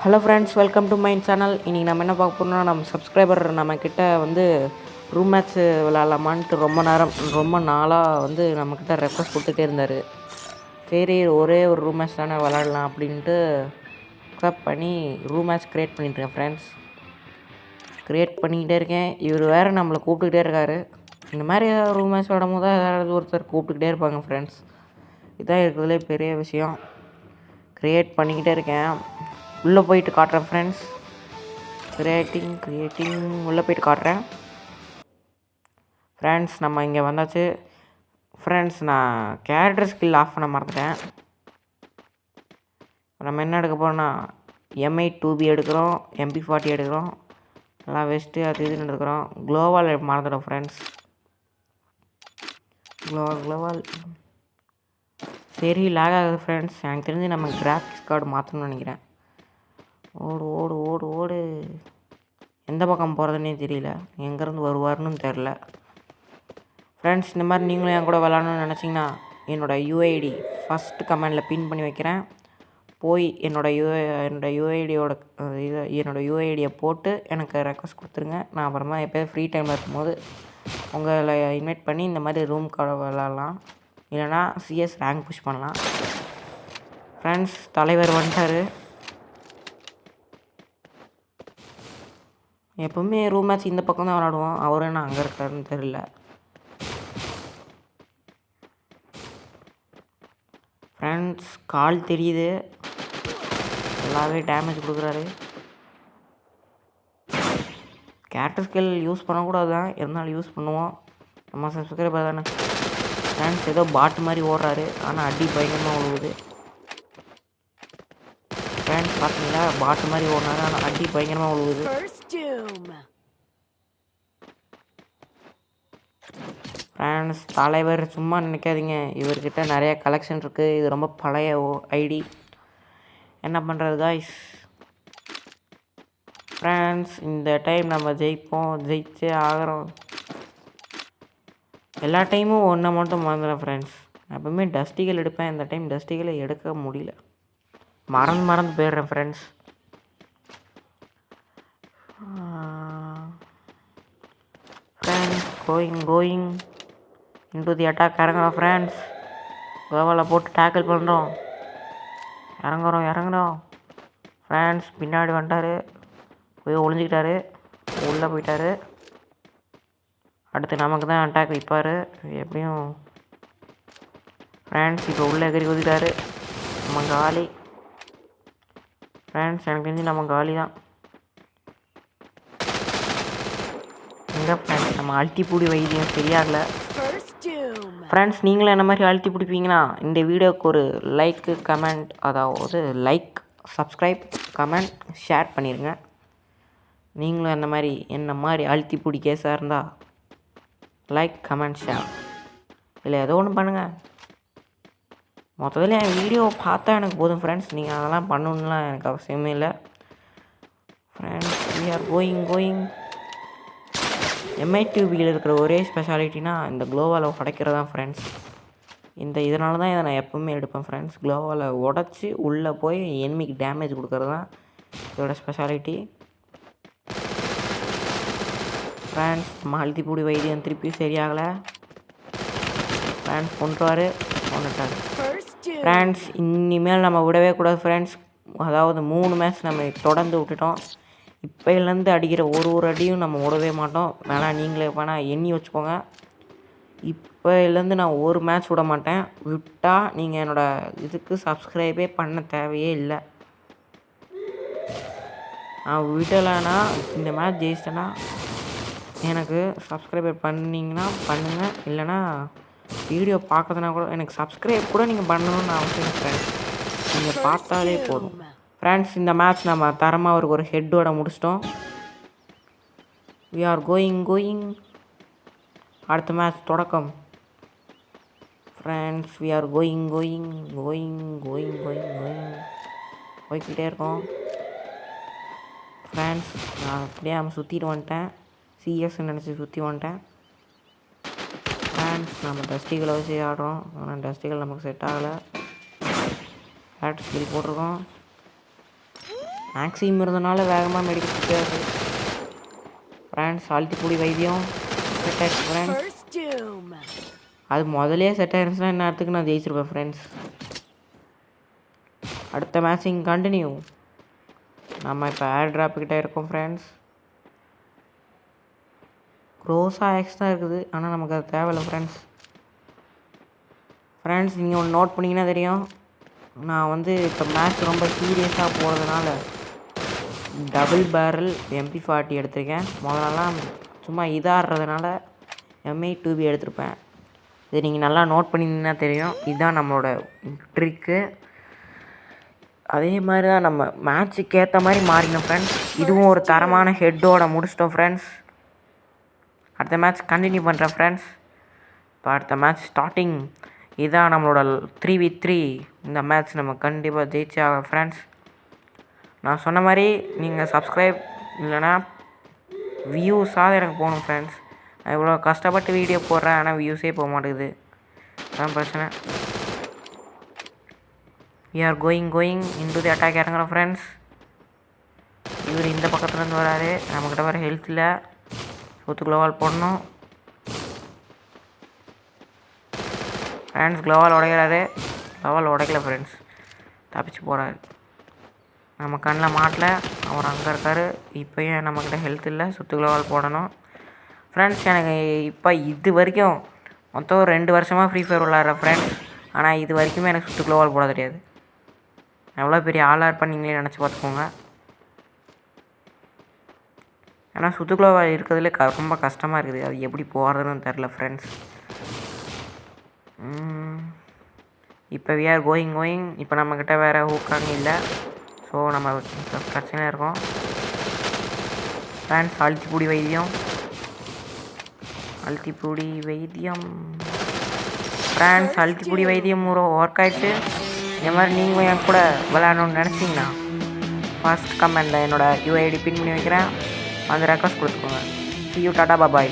Hello friends, welcome to my channel. இன்றைக்கி நம்ம என்ன பார்க்க போகிறோம்னா, நம்ம சப்ஸ்கிரைபர் நம்மக்கிட்ட ரூம் மேட்ச்சு விளாட்லாமான்ட்டு ரொம்ப நாளாக நம்மக்கிட்ட ரெக்வஸ்ட் கொடுத்துட்டே இருந்தார். சரி, ஒரே ஒரு ரூம் மேட்ச் தானே விளாட்லாம் அப்படின்ட்டு அக்செப்ட் பண்ணி ரூம் மேட்ச் க்ரியேட் பண்ணிட்டுருக்கேன் ஃப்ரெண்ட்ஸ். க்ரியேட் பண்ணிக்கிட்டே இருக்கேன். இவர் வேறு நம்மளை கூப்பிட்டுக்கிட்டே இருக்கார். இந்த மாதிரி ரூம் மேட்ச் விளாடும் போது ஏதாவது ஒருத்தர் கூப்பிட்டுக்கிட்டே இருப்பாங்க ஃப்ரெண்ட்ஸ். இதுதான் இருக்கிறதுலே பெரிய விஷயம். க்ரியேட் பண்ணிக்கிட்டே இருக்கேன். உள்ளே போயிட்டு காட்டுறேன் ஃப்ரெண்ட்ஸ். க்ரியேட்டிங் உள்ளே போயிட்டு காட்டுறேன் ஃப்ரெண்ட்ஸ். நம்ம இங்கே வந்தாச்சு ஃப்ரெண்ட்ஸ். நான் கேரக்டர் ஸ்கில் ஆஃப் பண்ண மறந்துட்டேன். நம்ம என்ன எடுக்க போகிறோம்னா M8 2B எடுக்கிறோம், MP40 எடுக்கிறோம், எல்லாம் வெஸ்ட்டு அது இதுன்னு எடுக்கிறோம். க்ளோவால் மறந்துட்டோம் ஃப்ரெண்ட்ஸ். க்ளோவால் சரி, லேக் ஆகுது ஃப்ரெண்ட்ஸ். எனக்கு தெரிஞ்சு நம்ம கிராஃபிக்ஸ் கார்டு மாற்றணும்னு நினைக்கிறேன். ஓடு ஓடு ஓடு ஓடு. எந்த பக்கம் போகிறதுனே தெரியல, எங்கேருந்து வருவார்னு தெரில ஃப்ரெண்ட்ஸ். இந்த மாதிரி நீங்களும் என் கூட விளாட்ணுன்னு நினச்சிங்கன்னா என்னோடய UID ஃபஸ்ட்டு கமெண்டில் பின் பண்ணி வைக்கிறேன். போய் என்னோடய UIDயை போட்டு எனக்கு ரெக்வஸ்ட் கொடுத்துருங்க. நான் அப்புறமா எப்போயாவது ஃப்ரீ டைமில் இருக்கும்போது உங்களை இன்வைட் பண்ணி இந்த மாதிரி ரூம் கார்டை விளாட்லாம். இல்லைனா CS ரேங்க் புஷ் பண்ணலாம் ஃப்ரெண்ட்ஸ். தலைவர் வந்துட்டார். எப்போவுமே ரூம் மேட்ச் இந்த பக்கம் தான் விளாடுவோம். அவர் என்ன அங்கே இருக்காருன்னு தெரில ஃப்ரெண்ட்ஸ். கால் தெரியுது, நல்லாவே டேமேஜ் கொடுக்குறாரு. கேரக்டர் ஸ்கில் யூஸ் பண்ணக்கூடாது தான், இருந்தாலும் யூஸ் பண்ணுவோம். நம்ம சப்ஸ்கிரைபர் தானே ஃப்ரெண்ட்ஸ். ஏதோ பாட்டு மாதிரி ஓடுறாரு, ஆனால் அடி பயங்கரமாக விழுவுது ஃப்ரெண்ட்ஸ். பார்த்தீங்களா, பாட்டு மாதிரி ஓடினாரு, ஆனால் அடி பயங்கரமாக விழுவுது ஃப்ரெண்ட்ஸ். தலைவர் சும்மா நினைக்காதீங்க, இவர்கிட்ட நிறைய கலெக்ஷன் இருக்குது. இது ரொம்ப பழைய ஐடி. என்ன பண்ணுறது காய்ஸ் ஃப்ரெண்ட்ஸ். இந்த டைம் நம்ம ஜெயிச்சே ஆகிறோம். எல்லா டைமும் ஒன்றை மட்டும் மறந்துடுறேன் ஃப்ரெண்ட்ஸ். எப்பவுமே டஸ்டிகள் எடுப்பேன். இந்த டைம் டஸ்டிகளை எடுக்க முடியல, மறந்து போயிடுறேன் friends. Going into the attack. இறங்குறோம் ஃப்ரெண்ட்ஸ். கோவாவில் போட்டு டேக்கிள் பண்ணுறோம். இறங்குறோம் ஃப்ரெண்ட்ஸ். பின்னாடி வந்துட்டார், போய் ஒளிஞ்சிக்கிட்டாரு, உள்ளே போயிட்டார். அடுத்து நமக்கு தான் அட்டாக் வைப்பார் எப்படியும் ஃப்ரெண்ட்ஸ். இப்போ உள்ளே எகிரி குதிட்டார். நம்ம காலி ஃப்ரெண்ட்ஸ். எனக்கு தெரிஞ்சு நம்ம காலி தான். எங்கே ஃப்ரெண்ட்ஸ், நம்ம அழுத்தி பிடி வைத்தியம் சரியாகலை ஃப்ரெண்ட்ஸ். நீங்களும் என்ன மாதிரி அழுத்தி பிடிப்பீங்கன்னா இந்த வீடியோவுக்கு ஒரு லைக்கு கமெண்ட், அதாவது லைக், சப்ஸ்கிரைப், கமெண்ட், ஷேர் பண்ணிடுங்க. நீங்களும் என்ன மாதிரி அழுத்தி பிடி கேஸாக இருந்தால் லைக், கமெண்ட், ஷேர், இல்லை ஏதோ ஒன்று பண்ணுங்கள். மொத்தத்தில் என் வீடியோ பார்த்தா எனக்கு போதும் ஃப்ரெண்ட்ஸ். நீங்கள் அதெல்லாம் பண்ணணுன்னுலாம் எனக்கு அவசியமே இல்லை friends. we are going M8 2Bயில் இருக்கிற ஒரே ஸ்பெஷாலிட்டினா இந்த க்ளோவால் உடைக்கிறது தான் ஃப்ரெண்ட்ஸ். இதனால தான் இதை நான் எப்போவுமே எடுப்பேன் ஃப்ரெண்ட்ஸ். க்ளோவால் உடச்சி உள்ளே போய் எனிமிக்கு டேமேஜ் கொடுக்கறது தான் இதோட ஸ்பெஷாலிட்டி ஃப்ரெண்ட்ஸ். நம்ம அழுத்தி பூடி வைத்தியம் திருப்பி சரியாகலை ஃப்ரெண்ட்ஸ். கொண்டுட்டார் ஃப்ரெண்ட்ஸ். இனிமேல் நம்ம விடவே கூடாது ஃப்ரெண்ட்ஸ். அதாவது 3 மேட்ச் நம்ம தொடர்ந்து விட்டுட்டோம். இப்போலேருந்து அடிக்கிற ஒரு அடியும் நம்ம விடவே மாட்டோம். நீங்களே எண்ணி வச்சுக்கோங்க. இப்போலேருந்து நான் ஒரு மேட்ச் விட மாட்டேன். விட்டால் நீங்கள் என்னோடய இதுக்கு சப்ஸ்கிரைபே பண்ண தேவையே இல்லை. நான் விடலைன்னா இந்த மேட்ச் ஜெயிச்சிட்டேன்னா எனக்கு சப்ஸ்கிரைபர் பண்ணிங்கன்னா பண்ணுங்கள், இல்லைனா வீடியோ பார்க்கறதுனா கூட எனக்கு சப்ஸ்கிரைப் கூட நீங்கள் பண்ணணும்னு அவசியம் ஃப்ரெண்ட்ஸ். நீங்கள் பார்த்தாலே போதும் ஃப்ரெண்ட்ஸ். இந்த மேட்ச் நம்ம தரமாக அவருக்கு ஒரு ஹெட்டோட முடிச்சிட்டோம். we are going அடுத்த மேட்ச் தொடக்கம் ஃப்ரெண்ட்ஸ். we are going போய்கிட்டே இருக்கோம் ஃப்ரெண்ட்ஸ். நான் அப்படியே அவன் சுற்றிட்டு வந்துட்டேன். சிஎஸ்ன்னு நினச்சி சுற்றி வந்துட்டேன் ஃப்ரெண்ட்ஸ். நம்ம டஸ்டிகளை வச்சு ஆடுறோம், ஆனால் டஸ்டிகள் நமக்கு செட் ஆகலை. பேட் ஸ்கில் போட்டிருக்கோம் மேக்ஸிமம் இருந்தனால வேகமாக மெடிக்கல் சுற்றாது ஃப்ரெண்ட்ஸ். அழுத்திப்பூடி வைத்தியம் செட் ஆகிடுச்சு ஃப்ரெண்ட்ஸ். அது முதலே செட் ஆகிருந்துச்சுன்னா இந்நேரத்துக்கு நான் ஜெயிச்சிருப்பேன் ஃப்ரெண்ட்ஸ். அடுத்த மேட்சிங் கண்டினியூ. நம்ம இப்போ ஏர் ட்ராப்புக்கிட்ட இருக்கோம் ஃப்ரெண்ட்ஸ். க்ரோஸாக எக்ஸ் தான் இருக்குது, ஆனால் நமக்கு அது தேவையில்லை ஃப்ரெண்ட்ஸ். ஃப்ரெண்ட்ஸ் நீங்கள் ஒன்று நோட் பண்ணிங்கன்னா தெரியும், நான் வந்து இப்போ மேட்ச் ரொம்ப சீரியஸாக போகிறதுனால டபுள் பேரல் MP40 எடுத்திருக்கேன். முதலெல்லாம் சும்மா இதாடுறதுனால M8 எடுத்திருப்பேன். இது நீங்கள் நல்லா நோட் பண்ணிங்கன்னா தெரியும், இதுதான் நம்மளோட ட்ரிக்கு. அதே மாதிரி தான் நம்ம மேட்ச்சுக்கு ஏற்ற மாதிரி மாறினோம் ஃப்ரெண்ட்ஸ். இதுவும் ஒரு தரமான ஹெட்டோட முடிச்சிட்டோம் ஃப்ரெண்ட்ஸ். அடுத்த மேட்ச் கண்டினியூ பண்ணுறேன் ஃப்ரெண்ட்ஸ். இப்போ அடுத்த மேட்ச் ஸ்டார்டிங். இதுதான் நம்மளோட 3v3. இந்த மேட்ச் நம்ம கண்டிப்பாக ஜெயிச்சே ஆகும் ஃப்ரெண்ட்ஸ். நான் சொன்ன மாதிரி நீங்கள் சப்ஸ்கிரைப் இல்லைனா வியூஸாக எனக்கு போகணும் ஃப்ரெண்ட்ஸ். நான் இவ்வளோ கஷ்டப்பட்டு வீடியோ போடுறேன், ஆனால் வியூஸே போக மாட்டேங்குது, அதான் பிரச்சனை. we are going into the attack இறங்குறோம் ஃப்ரெண்ட்ஸ். இவர் இந்த பக்கத்துலேருந்து வராரு, நம்மக்கிட்ட வர ஹெல்த் இல்லை, சொத்து க்ளோவால் போடணும் ஃப்ரெண்ட்ஸ். க்ளோவால் உடைக்கிறாரு, க்ளோவால் உடைக்கல ஃப்ரெண்ட்ஸ், தப்பிச்சு போகிறாரு. நம்ம கண்ணில் மாட்டல, அவர் அங்கே இருக்கார். இப்போயும் நம்மக்கிட்ட ஹெல்த் இல்லை, சொத்து க்ளோவால் போடணும் ஃப்ரெண்ட்ஸ். எனக்கு இப்போ இது வரைக்கும் மொத்தம் 2 வருஷமாக ஃப்ரீ ஃபயர் விளாட்றேன் ஃப்ரெண்ட்ஸ். ஆனால் இது வரைக்குமே எனக்கு சுட்டு க்ளோவால் போட தெரியாது. எவ்வளோ பெரிய ஆளாக இருப்பேன் நீங்களே நினச்சி பார்த்துக்கோங்க. ஏன்னா சுத்து க்ளோவால் இருக்கிறதுலே ரொம்ப கஷ்டமாக இருக்குது, அது எப்படி போகிறதுன்னு தெரில ஃப்ரெண்ட்ஸ். இப்போ we are going. இப்போ நம்மக்கிட்ட வேறு ஹூக்காங்க இல்லை, ஸோ நம்ம பிரச்சனையாக இருக்கோம் ஃப்ரெண்ட்ஸ். அழுத்திப்பூடி வைத்தியம் ஃப்ரெண்ட்ஸ். அழுத்திப்பூடி வைத்தியம் ஒர்க் ஆகிடுச்சு. இந்த மாதிரி நீங்களும் என் கூட விளையாடணுன்னு நினச்சிங்கன்னா ஃபர்ஸ்ட் கமெண்டில் என்னோடய UID பின் பண்ணி வைக்கிறேன், அந்த ரெக்வஸ்ட் கொடுத்துக்கோங்க. see you, Tata, bye.